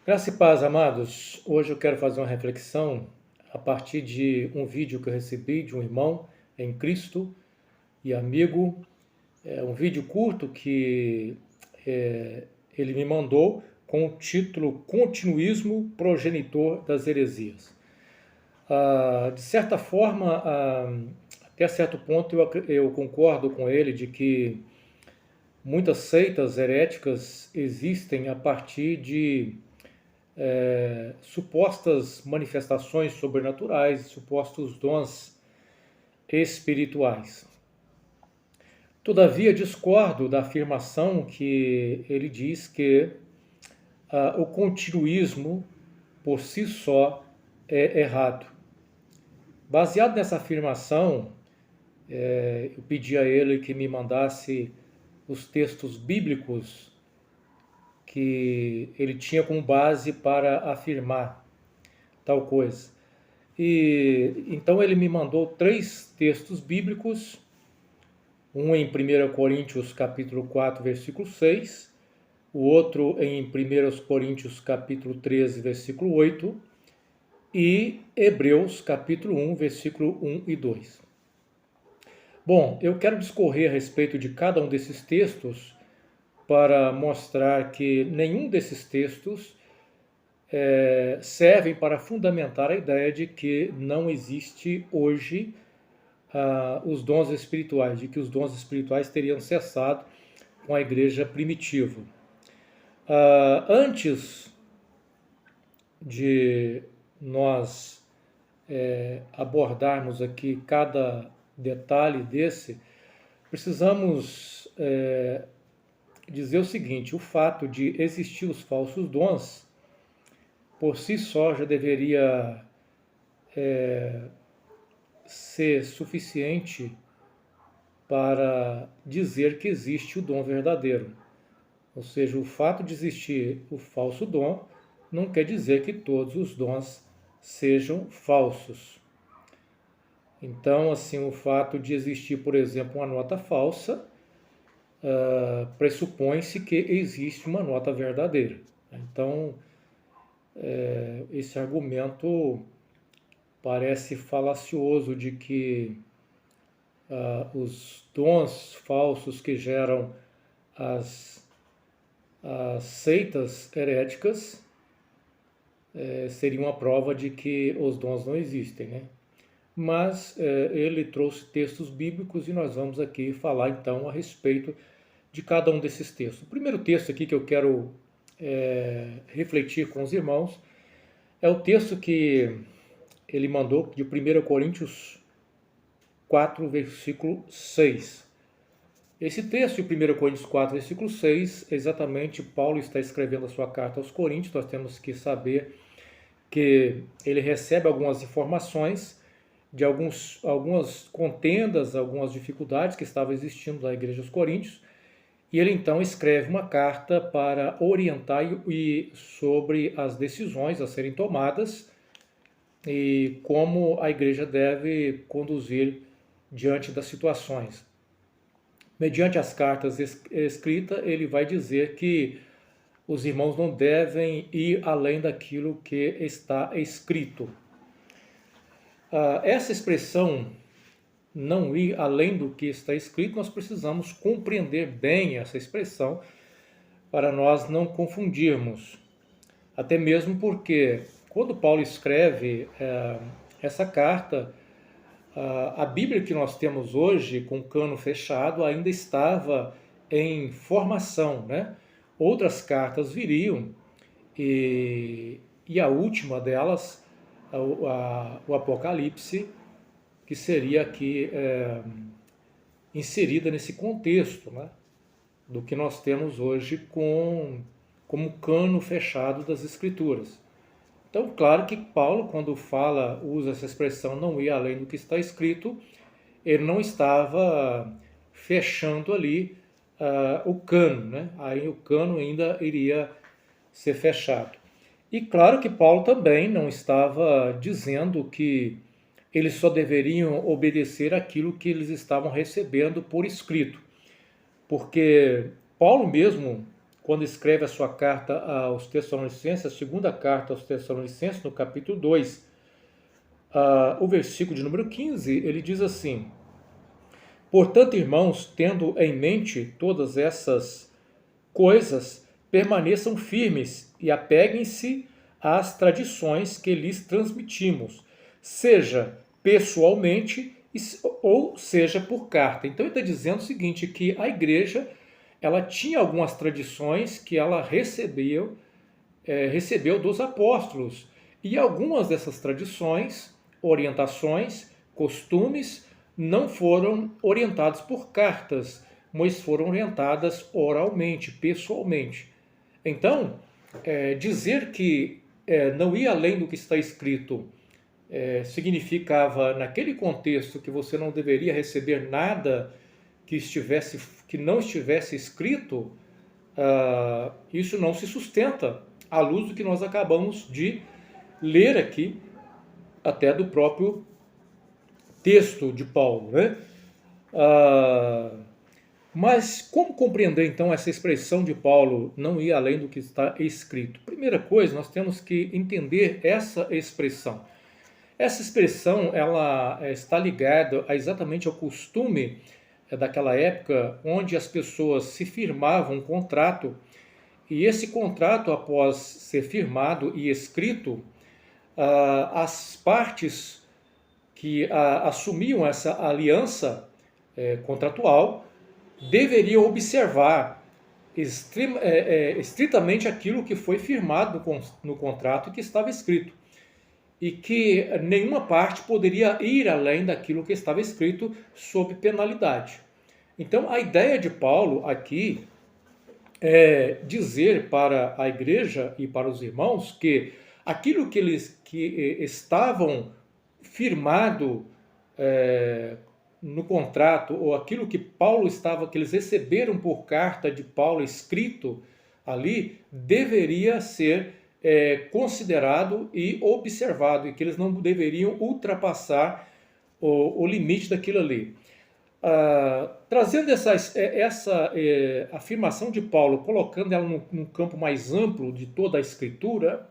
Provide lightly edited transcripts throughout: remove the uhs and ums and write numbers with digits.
Graça e paz, amados. Hoje eu quero fazer uma reflexão a partir de um vídeo que eu recebi de um irmão em Cristo e amigo. É um vídeo curto que ele me mandou com o título Continuismo Progenitor das Heresias. De certa forma, até certo ponto eu concordo com ele de que muitas seitas heréticas existem a partir de supostas manifestações sobrenaturais, supostos dons espirituais. Todavia, discordo da afirmação que ele diz que o continuismo por si só é errado. Baseado nessa afirmação, eu pedi a ele que me mandasse os textos bíblicos que ele tinha como base para afirmar tal coisa. E então ele me mandou 3 textos bíblicos, um em 1 Coríntios capítulo 4, versículo 6, o outro em 1 Coríntios capítulo 13, versículo 8, e Hebreus capítulo 1, versículo 1 e 2. Bom, eu quero discorrer a respeito de cada um desses textos para mostrar que nenhum desses textos servem para fundamentar a ideia de que não existe hoje os dons espirituais, de que os dons espirituais teriam cessado com a igreja primitiva. Antes de nós abordarmos aqui cada detalhe desse, precisamos dizer o seguinte: o fato de existir os falsos dons, por si só já deveria ser suficiente para dizer que existe o dom verdadeiro. Ou seja, o fato de existir o falso dom não quer dizer que todos os dons sejam falsos. Então, assim, o fato de existir, por exemplo, uma nota falsa, pressupõe-se que existe uma nota verdadeira. Então, esse argumento parece falacioso de que os dons falsos que geram as seitas heréticas seriam a prova de que os dons não existem, né? Mas ele trouxe textos bíblicos e nós vamos aqui falar então a respeito de cada um desses textos. O primeiro texto aqui que eu quero refletir com os irmãos é o texto que ele mandou de 1 Coríntios 4, versículo 6. Esse texto de 1 Coríntios 4, versículo 6, exatamente Paulo está escrevendo a sua carta aos Coríntios. Nós temos que saber que ele recebe algumas informações de algumas contendas, algumas dificuldades que estavam existindo na igreja dos Coríntios, e ele então escreve uma carta para orientar sobre as decisões a serem tomadas e como a igreja deve conduzir diante das situações. Mediante as cartas escritas, ele vai dizer que os irmãos não devem ir além daquilo que está escrito. Essa expressão, não ir além do que está escrito, nós precisamos compreender bem essa expressão para nós não confundirmos. Até mesmo porque, quando Paulo escreve essa carta, a Bíblia que nós temos hoje, com o cano fechado, ainda estava em formação, né? Outras cartas viriam e a última delas, o Apocalipse, que seria aqui inserida nesse contexto, né? Do que nós temos hoje como cano fechado das Escrituras. Então, claro que Paulo, quando usa essa expressão não ir além do que está escrito, ele não estava fechando ali o cano, né? Aí o cano ainda iria ser fechado. E claro que Paulo também não estava dizendo que eles só deveriam obedecer aquilo que eles estavam recebendo por escrito, porque Paulo mesmo, quando escreve a sua carta aos Tessalonicenses, a segunda carta aos Tessalonicenses, no capítulo 2, o versículo de número 15, ele diz assim: portanto, irmãos, tendo em mente todas essas coisas, permaneçam firmes e apeguem-se às tradições que lhes transmitimos, seja pessoalmente ou seja por carta. Então ele está dizendo o seguinte, que a igreja ela tinha algumas tradições que ela recebeu dos apóstolos, e algumas dessas tradições, orientações, costumes, não foram orientadas por cartas, mas foram orientadas oralmente, pessoalmente. Então, dizer que não ia além do que está escrito significava, naquele contexto, que você não deveria receber nada que não estivesse escrito, isso não se sustenta à luz do que nós acabamos de ler aqui, até do próprio texto de Paulo, né? Mas como compreender então essa expressão de Paulo, não ir além do que está escrito? Primeira coisa, nós temos que entender essa expressão. Essa expressão ela está ligada exatamente ao costume daquela época, onde as pessoas se firmavam um contrato, e esse contrato, após ser firmado e escrito, as partes que assumiam essa aliança contratual deveriam observar estritamente aquilo que foi firmado no contrato e que estava escrito, e que nenhuma parte poderia ir além daquilo que estava escrito sob penalidade. Então, a ideia de Paulo aqui é dizer para a igreja e para os irmãos que aquilo que eles estavam firmado no contrato, ou aquilo que que eles receberam por carta de Paulo escrito ali, deveria ser considerado e observado, e que eles não deveriam ultrapassar o limite daquilo ali. Trazendo essa afirmação de Paulo, colocando ela num campo mais amplo de toda a Escritura,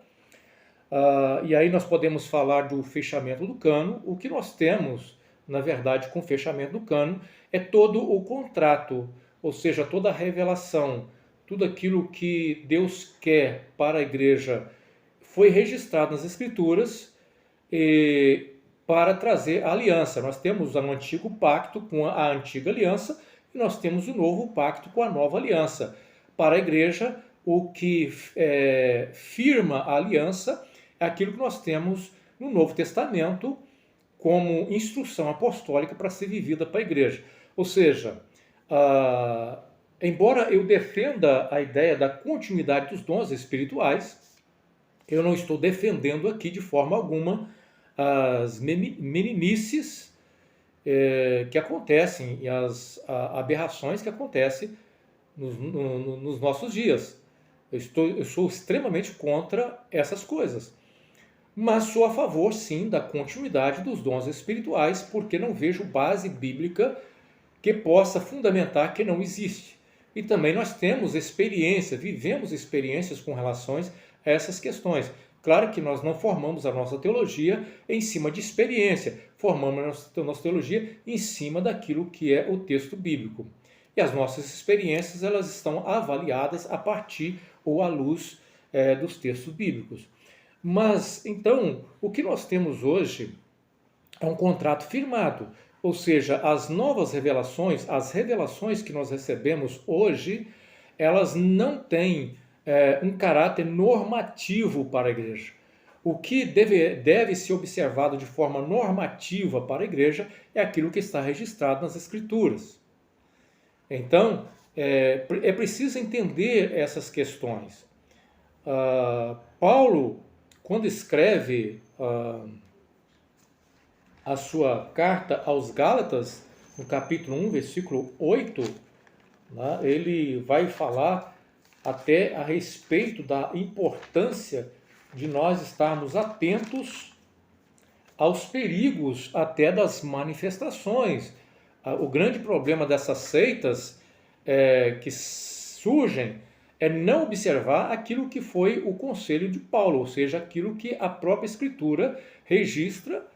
e aí nós podemos falar do fechamento do cano. O que nós temos, na verdade, com o fechamento do cano, é todo o contrato, ou seja, toda a revelação, tudo aquilo que Deus quer para a igreja foi registrado nas Escrituras para trazer a aliança. Nós temos o antigo pacto com a antiga aliança e nós temos o novo pacto com a nova aliança. Para a igreja, o que firma a aliança é aquilo que nós temos no Novo Testamento como instrução apostólica para ser vivida para a igreja. Ou seja, embora eu defenda a ideia da continuidade dos dons espirituais, eu não estou defendendo aqui de forma alguma as meninices que acontecem e as aberrações que acontecem nos nossos dias. Eu sou extremamente contra essas coisas. Mas sou a favor, sim, da continuidade dos dons espirituais, porque não vejo base bíblica que possa fundamentar que não existe. E também nós temos experiência, vivemos experiências com relação a essas questões. Claro que nós não formamos a nossa teologia em cima de experiência, formamos a nossa teologia em cima daquilo que é o texto bíblico. E as nossas experiências, elas estão avaliadas a partir ou à luz dos textos bíblicos. Mas, então, o que nós temos hoje é um contrato firmado, ou seja, as novas revelações, as revelações que nós recebemos hoje, elas não têm um caráter normativo para a igreja. O que deve ser observado de forma normativa para a igreja é aquilo que está registrado nas Escrituras. Então, é preciso entender essas questões. Paulo, quando escreve a sua carta aos Gálatas, no capítulo 1, versículo 8, né, ele vai falar até a respeito da importância de nós estarmos atentos aos perigos até das manifestações. O grande problema dessas seitas que surgem é não observar aquilo que foi o conselho de Paulo, ou seja, aquilo que a própria Escritura registra,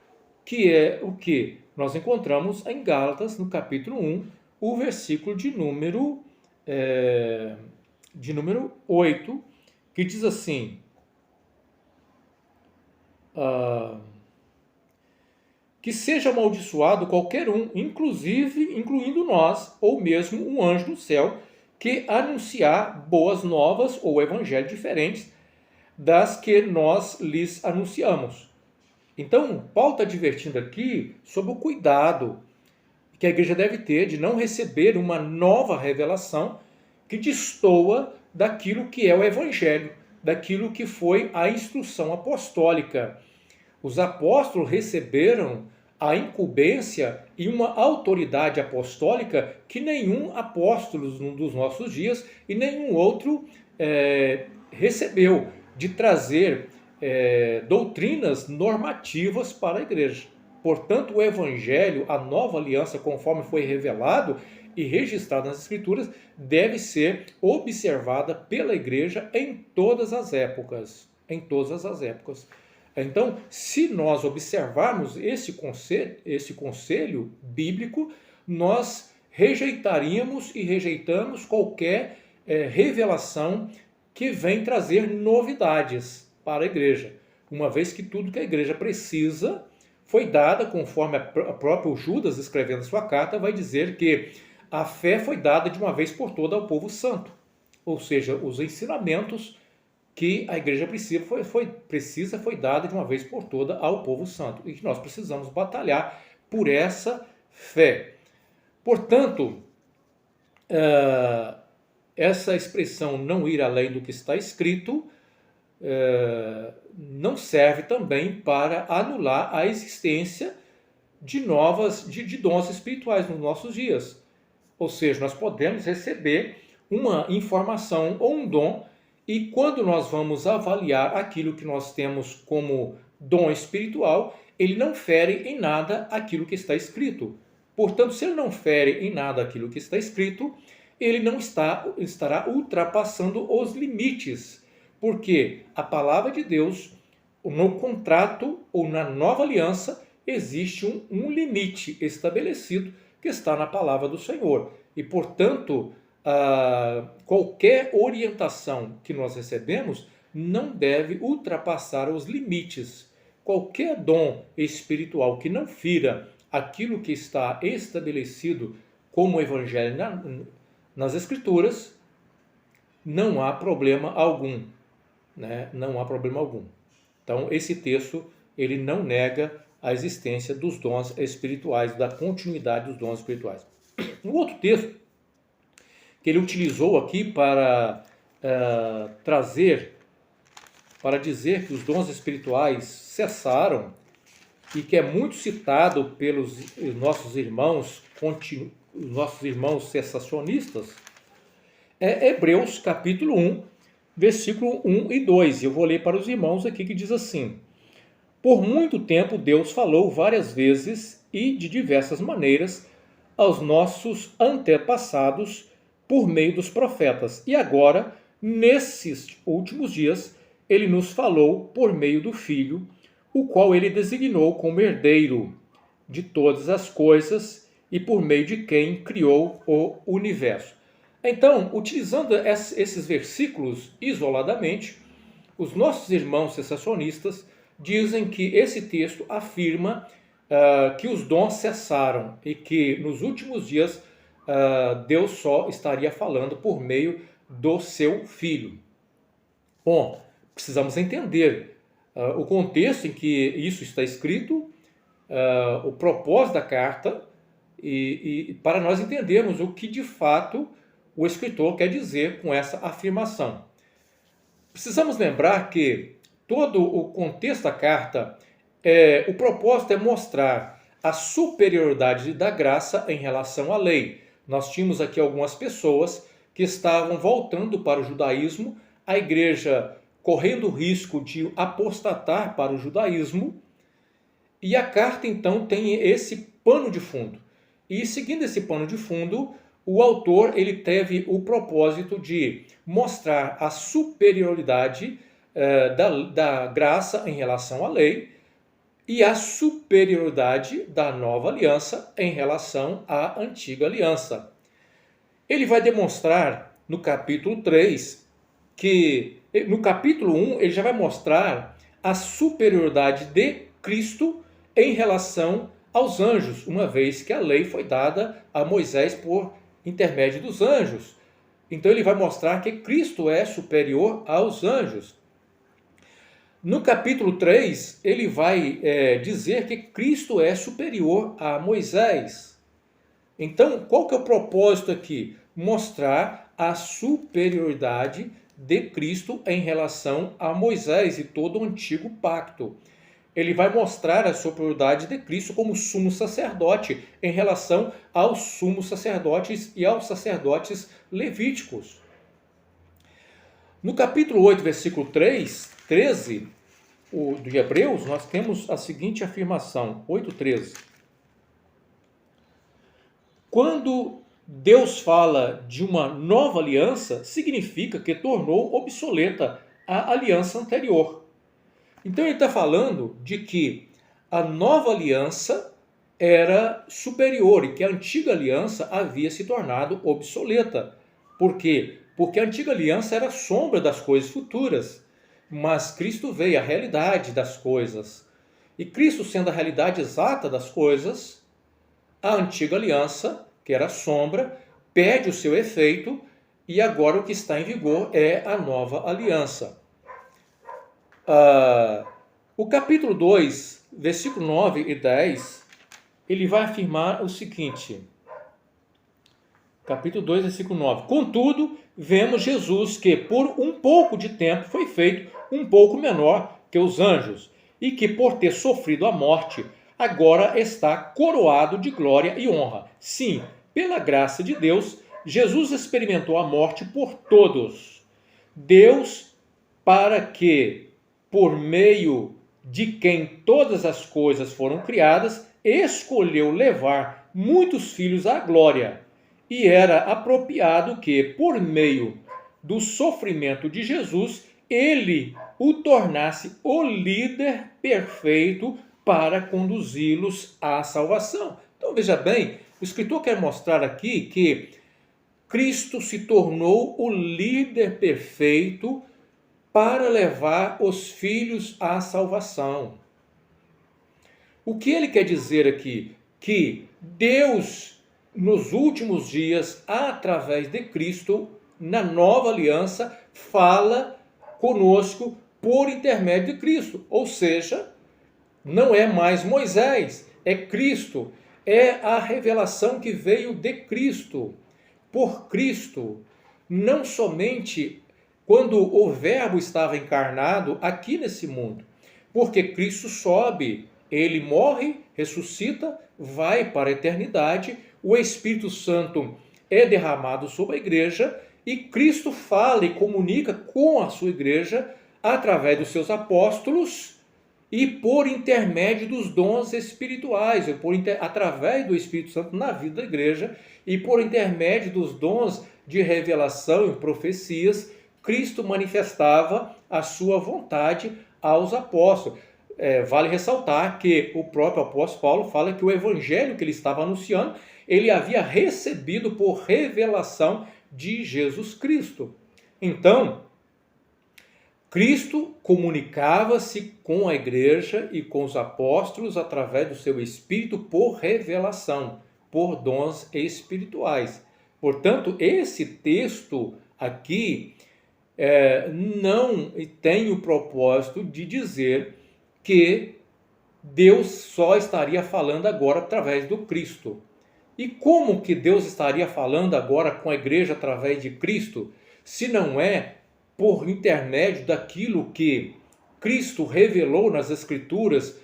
que é o que nós encontramos em Gálatas, no capítulo 1, o versículo de número 8, que diz assim: que seja amaldiçoado qualquer um, incluindo nós, ou mesmo um anjo do céu, que anunciar boas novas ou evangelhos diferentes das que nós lhes anunciamos. Então, Paulo está advertindo aqui sobre o cuidado que a igreja deve ter de não receber uma nova revelação que destoa daquilo que é o evangelho, daquilo que foi a instrução apostólica. Os apóstolos receberam a incumbência e uma autoridade apostólica que nenhum apóstolo dos nossos dias e nenhum outro recebeu, de trazer doutrinas normativas para a igreja. Portanto, o Evangelho, a nova aliança, conforme foi revelado e registrado nas Escrituras, deve ser observada pela igreja em todas as épocas. Em todas as épocas. Então, se nós observarmos esse conselho bíblico, nós rejeitaríamos e rejeitamos qualquer revelação que vem trazer novidades para a igreja, uma vez que tudo que a igreja precisa foi dada, conforme a próprio Judas, escrevendo sua carta, vai dizer que a fé foi dada de uma vez por toda ao povo santo, ou seja, os ensinamentos que a igreja precisa foi dada de uma vez por toda ao povo santo, e que nós precisamos batalhar por essa fé. Portanto, essa expressão não ir além do que está escrito não serve também para anular a existência de dons espirituais nos nossos dias. Ou seja, nós podemos receber uma informação ou um dom, e quando nós vamos avaliar aquilo que nós temos como dom espiritual, ele não fere em nada aquilo que está escrito. Portanto, se ele não fere em nada aquilo que está escrito, ele não estará ultrapassando os limites, porque a palavra de Deus, no contrato ou na nova aliança, existe um limite estabelecido que está na palavra do Senhor. E, portanto, qualquer orientação que nós recebemos não deve ultrapassar os limites. Qualquer dom espiritual que não fira aquilo que está estabelecido como evangelho nas Escrituras, não há problema algum. Né? Não há problema algum. Então, esse texto, ele não nega a existência dos dons espirituais, da continuidade dos dons espirituais. Um outro texto que ele utilizou aqui para dizer que os dons espirituais cessaram, e que é muito citado pelos nossos irmãos cessacionistas, é Hebreus capítulo 1, versículo 1 e 2. Eu vou ler para os irmãos aqui, que diz assim: por muito tempo Deus falou várias vezes e de diversas maneiras aos nossos antepassados por meio dos profetas. E agora, nesses últimos dias, ele nos falou por meio do Filho, o qual ele designou como herdeiro de todas as coisas e por meio de quem criou o universo. Então, utilizando esses versículos isoladamente, os nossos irmãos cessacionistas dizem que esse texto afirma que os dons cessaram e que nos últimos dias Deus só estaria falando por meio do seu Filho. Bom, precisamos entender o contexto em que isso está escrito, o propósito da carta, e para nós entendermos o que de fato o escritor quer dizer com essa afirmação. Precisamos lembrar que todo o contexto da carta, o propósito é mostrar a superioridade da graça em relação à lei. Nós tínhamos aqui algumas pessoas que estavam voltando para o judaísmo, a igreja correndo o risco de apostatar para o judaísmo, e a carta então tem esse pano de fundo. E seguindo esse pano de fundo, o autor ele teve o propósito de mostrar a superioridade da graça em relação à lei e a superioridade da nova aliança em relação à antiga aliança. Ele vai demonstrar no capítulo 3 que, no capítulo 1, ele já vai mostrar a superioridade de Cristo em relação aos anjos, uma vez que a lei foi dada a Moisés por intermédio dos anjos. Então ele vai mostrar que Cristo é superior aos anjos. No capítulo 3, ele vai dizer que Cristo é superior a Moisés. Então, qual que é o propósito aqui? Mostrar a superioridade de Cristo em relação a Moisés e todo o antigo pacto. Ele vai mostrar a superioridade de Cristo como sumo sacerdote em relação aos sumos sacerdotes e aos sacerdotes levíticos. No capítulo 8, versículo 13, de Hebreus, nós temos a seguinte afirmação, 8:13. Quando Deus fala de uma nova aliança, significa que tornou obsoleta a aliança anterior. Então ele está falando de que a nova aliança era superior e que a antiga aliança havia se tornado obsoleta. Por quê? Porque a antiga aliança era sombra das coisas futuras, mas Cristo veio, a realidade das coisas. E Cristo sendo a realidade exata das coisas, a antiga aliança, que era sombra, perde o seu efeito e agora o que está em vigor é a nova aliança. O capítulo 2, versículo 9 e 10, ele vai afirmar o seguinte. Capítulo 2, versículo 9. Contudo, vemos Jesus que por um pouco de tempo foi feito um pouco menor que os anjos, e que por ter sofrido a morte, agora está coroado de glória e honra. Sim, pela graça de Deus, Jesus experimentou a morte por todos. Deus, para que, por meio de quem todas as coisas foram criadas, escolheu levar muitos filhos à glória. E era apropriado que, por meio do sofrimento de Jesus, ele o tornasse o líder perfeito para conduzi-los à salvação. Então veja bem, o escritor quer mostrar aqui que Cristo se tornou o líder perfeito para levar os filhos à salvação. O que ele quer dizer aqui? Que Deus, nos últimos dias, através de Cristo, na nova aliança, fala conosco por intermédio de Cristo. Ou seja, não é mais Moisés, é Cristo. É a revelação que veio de Cristo, por Cristo. Não somente quando o Verbo estava encarnado aqui nesse mundo. Porque Cristo sobe, ele morre, ressuscita, vai para a eternidade, o Espírito Santo é derramado sobre a igreja e Cristo fala e comunica com a sua igreja através dos seus apóstolos e por intermédio dos dons espirituais, através do Espírito Santo na vida da igreja e por intermédio dos dons de revelação e profecias, Cristo manifestava a sua vontade aos apóstolos. Vale ressaltar que o próprio apóstolo Paulo fala que o evangelho que ele estava anunciando, ele havia recebido por revelação de Jesus Cristo. Então, Cristo comunicava-se com a igreja e com os apóstolos através do seu Espírito por revelação, por dons espirituais. Portanto, esse texto aqui não tem o propósito de dizer que Deus só estaria falando agora através do Cristo. E como que Deus estaria falando agora com a igreja através de Cristo, se não é por intermédio daquilo que Cristo revelou nas Escrituras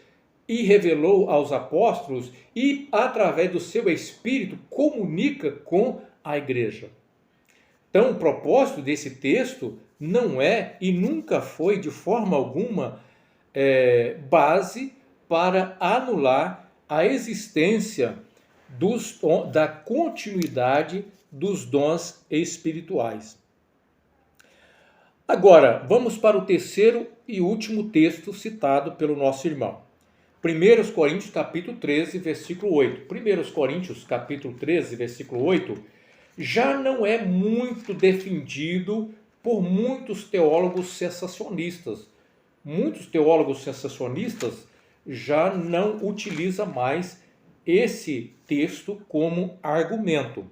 e revelou aos apóstolos e através do seu Espírito comunica com a igreja? Então, o propósito desse texto não é e nunca foi de forma alguma base para anular a existência da continuidade dos dons espirituais. Agora, vamos para o terceiro e último texto citado pelo nosso irmão. 1 Coríntios capítulo 13, versículo 8. 1 Coríntios capítulo 13, versículo 8, já não é muito defendido por muitos teólogos sensacionistas. Muitos teólogos sensacionistas já não utilizam mais esse texto como argumento.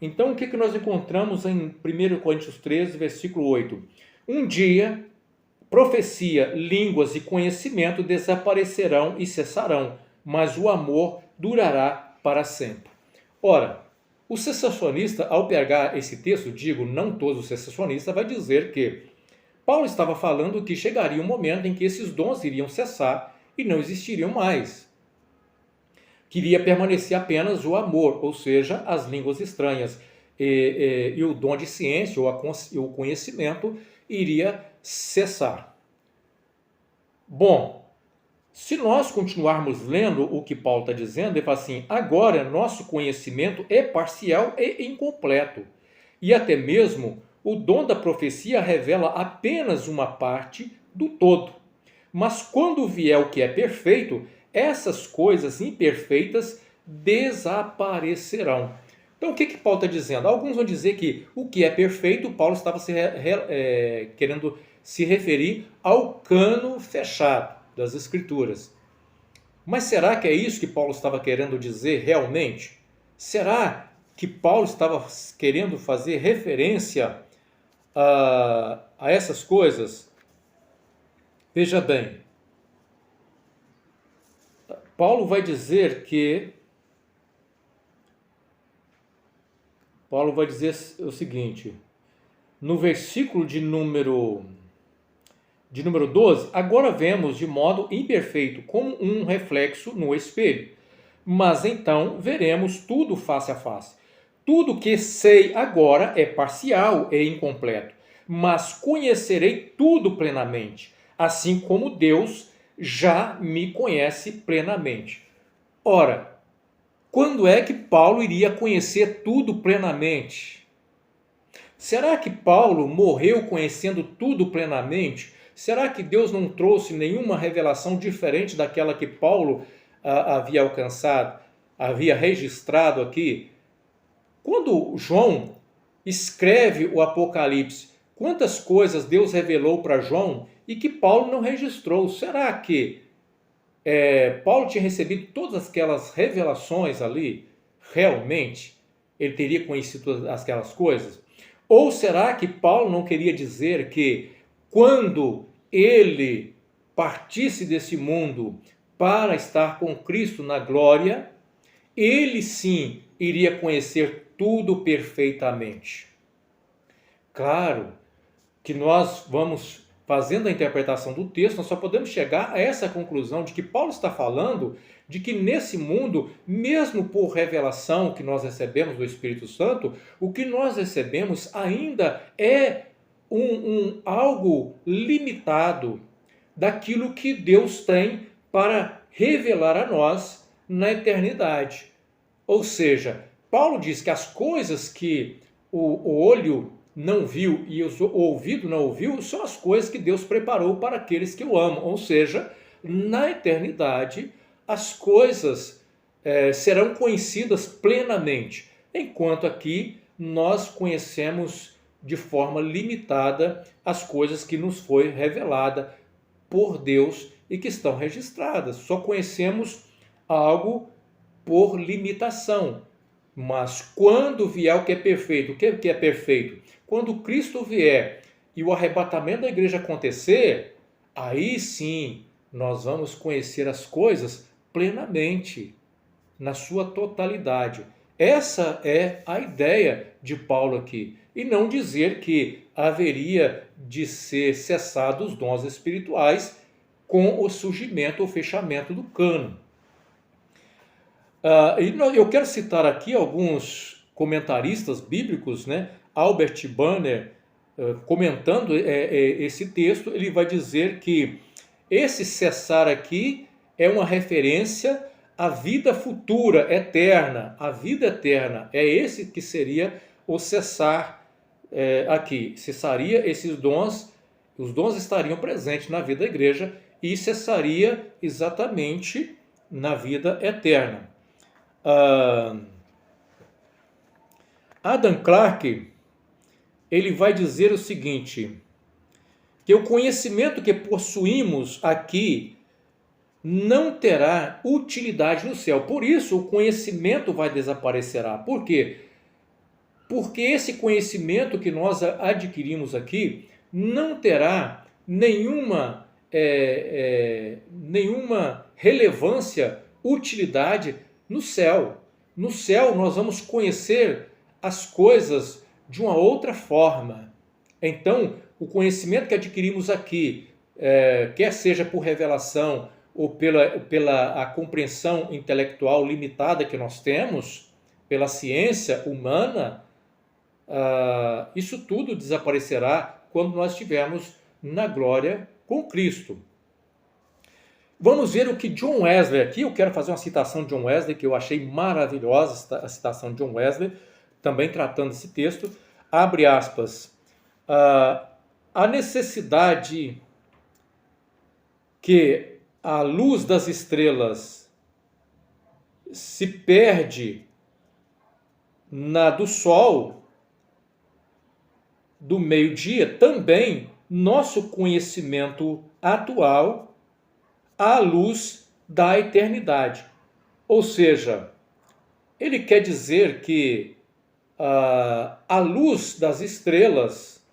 Então, o que nós encontramos em 1 Coríntios 13, versículo 8? Um dia, profecia, línguas e conhecimento desaparecerão e cessarão, mas o amor durará para sempre. Ora, o sensacionista, ao pegar esse texto, digo, não todo sensacionista, vai dizer que Paulo estava falando que chegaria um momento em que esses dons iriam cessar e não existiriam mais. Queria permanecer apenas o amor, ou seja, as línguas estranhas, e o dom de ciência ou o conhecimento iria cessar. Bom, se nós continuarmos lendo o que Paulo está dizendo, ele fala assim, agora nosso conhecimento é parcial e incompleto, e até mesmo o dom da profecia revela apenas uma parte do todo. Mas quando vier o que é perfeito, essas coisas imperfeitas desaparecerão. Então, o que Paulo está dizendo? Alguns vão dizer que o que é perfeito, Paulo estava querendo se referir ao cano fechado das Escrituras. Mas será que é isso que Paulo estava querendo dizer realmente? Será que Paulo estava querendo fazer referência a essas coisas? Veja bem, Paulo vai dizer o seguinte, no versículo de número 12, agora vemos de modo imperfeito, como um reflexo no espelho, mas então veremos tudo face a face. Tudo que sei agora é parcial e incompleto, mas conhecerei tudo plenamente, assim como Deus já me conhece plenamente. Ora, quando é que Paulo iria conhecer tudo plenamente? Será que Paulo morreu conhecendo tudo plenamente? Será que Deus não trouxe nenhuma revelação diferente daquela que Paulo havia alcançado, havia registrado aqui? Quando João escreve o Apocalipse, quantas coisas Deus revelou para João e que Paulo não registrou? Será que Paulo tinha recebido todas aquelas revelações ali? Realmente ele teria conhecido todas aquelas coisas? Ou será que Paulo não queria dizer que quando ele partisse desse mundo para estar com Cristo na glória, ele sim iria conhecer tudo perfeitamente? Claro que nós vamos fazendo a interpretação do texto, nós só podemos chegar a essa conclusão de que Paulo está falando de que nesse mundo, mesmo por revelação que nós recebemos do Espírito Santo, o que nós recebemos ainda é algo limitado daquilo que Deus tem para revelar a nós na eternidade. Ou seja, Paulo diz que as coisas que o olho não viu e o ouvido não ouviu são as coisas que Deus preparou para aqueles que o amam. Ou seja, na eternidade, as coisas serão conhecidas plenamente, enquanto aqui nós conhecemos de forma limitada as coisas que nos foi revelada por Deus e que estão registradas. Só conhecemos algo por limitação. Mas quando vier o que é perfeito, o que é perfeito? Quando Cristo vier e o arrebatamento da igreja acontecer, aí sim nós vamos conhecer as coisas plenamente, na sua totalidade. Essa é a ideia de Paulo aqui. E não dizer que haveria de ser cessados os dons espirituais com o surgimento ou fechamento do cano. Eu quero citar aqui alguns comentaristas bíblicos, né? Albert Banner, comentando esse texto, ele vai dizer que esse cessar aqui é uma referência a vida futura, eterna, a vida eterna, é esse que seria o cessar aqui. Cessaria esses dons, os dons estariam presentes na vida da igreja e cessaria exatamente na vida eterna. Adam Clarke, ele vai dizer o seguinte, que o conhecimento que possuímos aqui não terá utilidade no céu. Por isso, o conhecimento vai desaparecerá. Por quê? Porque esse conhecimento que nós adquirimos aqui não terá nenhuma relevância, utilidade no céu. No céu nós vamos conhecer as coisas de uma outra forma. Então, o conhecimento que adquirimos aqui, quer seja por revelação ou pela a compreensão intelectual limitada que nós temos, pela ciência humana, isso tudo desaparecerá quando nós estivermos na glória com Cristo. Vamos ver o que John Wesley, aqui eu quero fazer uma citação de John Wesley, que eu achei maravilhosa, a citação de John Wesley, também tratando esse texto, abre aspas, a necessidade que a luz das estrelas se perde na do sol do meio-dia, também nosso conhecimento atual à luz da eternidade. Ou seja, ele quer dizer que a luz das estrelas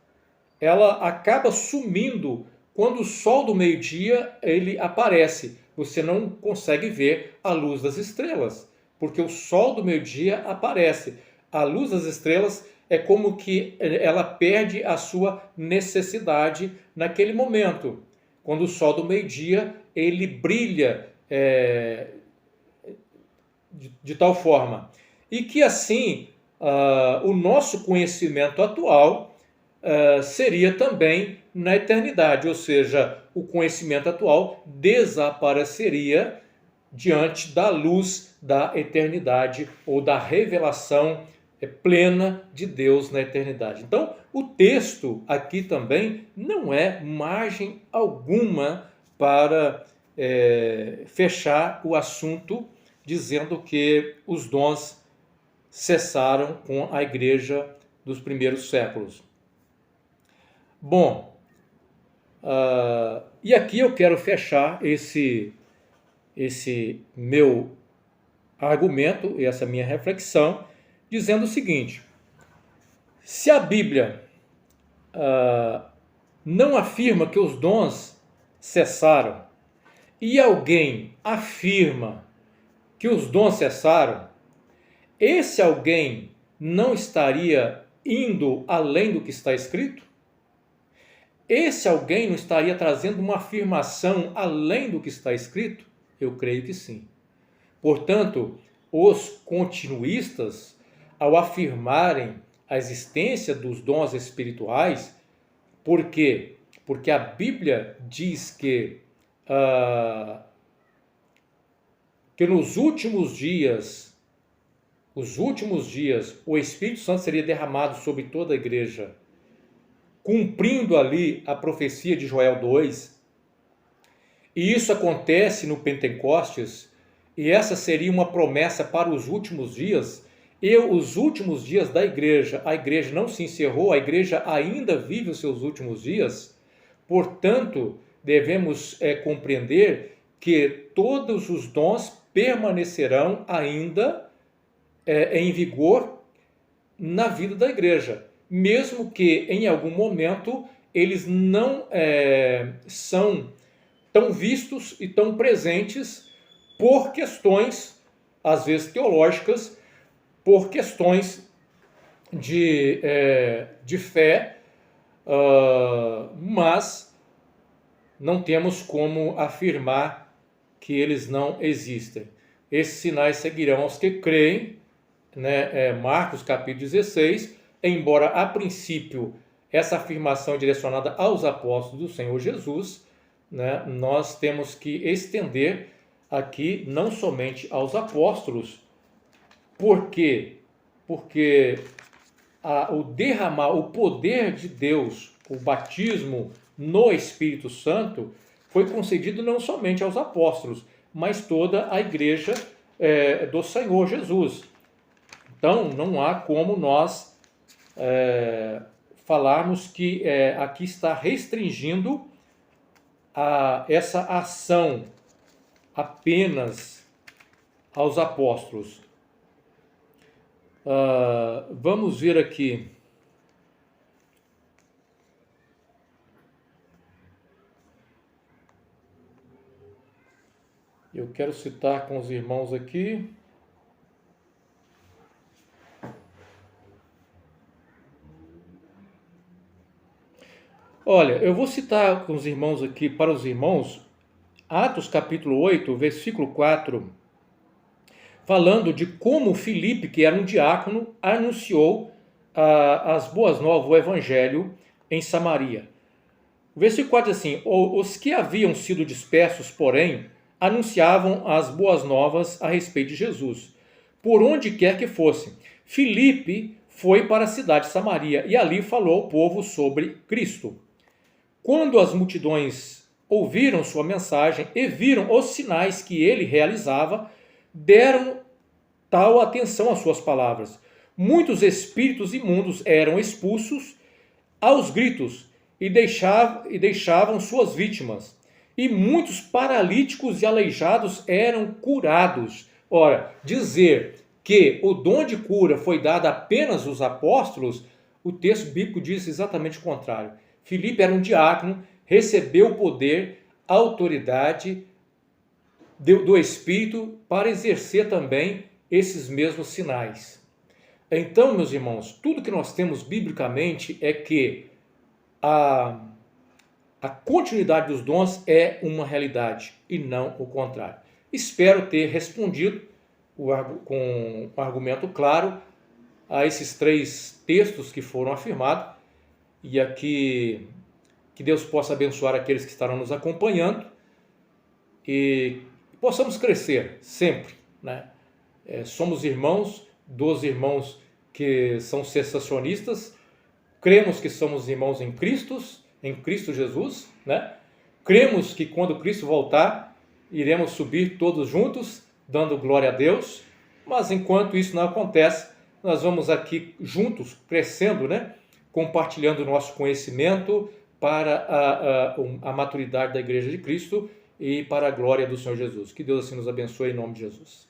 ela acaba sumindo quando o sol do meio-dia ele aparece. Você não consegue ver a luz das estrelas, porque o sol do meio-dia aparece. A luz das estrelas é como que ela perde a sua necessidade naquele momento. Quando o sol do meio-dia ele brilha de tal forma. E que assim o nosso conhecimento atual seria também na eternidade, ou seja, o conhecimento atual desapareceria diante da luz da eternidade ou da revelação plena de Deus na eternidade. Então, o texto aqui também não é margem alguma para fechar o assunto dizendo que os dons cessaram com a igreja dos primeiros séculos. Bom, e aqui eu quero fechar esse meu argumento, essa minha reflexão, dizendo o seguinte: se a Bíblia não afirma que os dons cessaram e alguém afirma que os dons cessaram, esse alguém não estaria indo além do que está escrito? Esse alguém não estaria trazendo uma afirmação além do que está escrito? Eu creio que sim. Portanto, os continuistas, ao afirmarem a existência dos dons espirituais, por quê? Porque a Bíblia diz que nos últimos dias, o Espírito Santo seria derramado sobre toda a igreja, cumprindo ali a profecia de Joel 2. E isso acontece no Pentecostes, e essa seria uma promessa para os últimos dias. E os últimos dias da igreja, a igreja não se encerrou, a igreja ainda vive os seus últimos dias. Portanto, devemos compreender que todos os dons permanecerão ainda em vigor na vida da igreja, mesmo que em algum momento eles não são tão vistos e tão presentes por questões, às vezes teológicas, por questões de fé, mas não temos como afirmar que eles não existem. Esses sinais seguirão aos que creem, né? Marcos capítulo 16, embora a princípio essa afirmação é direcionada aos apóstolos do Senhor Jesus, né? Nós temos que estender aqui não somente aos apóstolos, porque o poder de Deus, o batismo no Espírito Santo, foi concedido não somente aos apóstolos, mas toda a igreja do Senhor Jesus. Então, não há como nós falarmos que aqui está restringindo essa ação apenas aos apóstolos. Vamos ver aqui. Eu quero citar com os irmãos aqui. Olha, eu vou citar com os irmãos aqui, para os irmãos, Atos capítulo 8, versículo 4, falando de como Filipe, que era um diácono, anunciou as boas novas, o evangelho em Samaria. O versículo 4 diz assim: os que haviam sido dispersos, porém, anunciavam as boas novas a respeito de Jesus, por onde quer que fossem. Filipe foi para a cidade de Samaria e ali falou ao povo sobre Cristo. Quando as multidões ouviram sua mensagem e viram os sinais que ele realizava, deram tal atenção às suas palavras. Muitos espíritos imundos eram expulsos aos gritos e deixavam suas vítimas. E muitos paralíticos e aleijados eram curados. Ora, dizer que o dom de cura foi dado apenas aos apóstolos, o texto bíblico diz exatamente o contrário. Filipe era um diácono, recebeu o poder, a autoridade do Espírito para exercer também esses mesmos sinais. Então, meus irmãos, tudo que nós temos biblicamente é que a continuidade dos dons é uma realidade e não o contrário. Espero ter respondido com um argumento claro a esses 3 textos que foram afirmados, e aqui que Deus possa abençoar aqueles que estarão nos acompanhando e possamos crescer sempre, né? Somos irmãos dos irmãos que são cessacionistas, cremos que somos irmãos em Cristo Jesus, né? Cremos que quando Cristo voltar, iremos subir todos juntos, dando glória a Deus, mas enquanto isso não acontece, nós vamos aqui juntos, crescendo, né? Compartilhando o nosso conhecimento para a maturidade da Igreja de Cristo e para a glória do Senhor Jesus. Que Deus assim nos abençoe em nome de Jesus.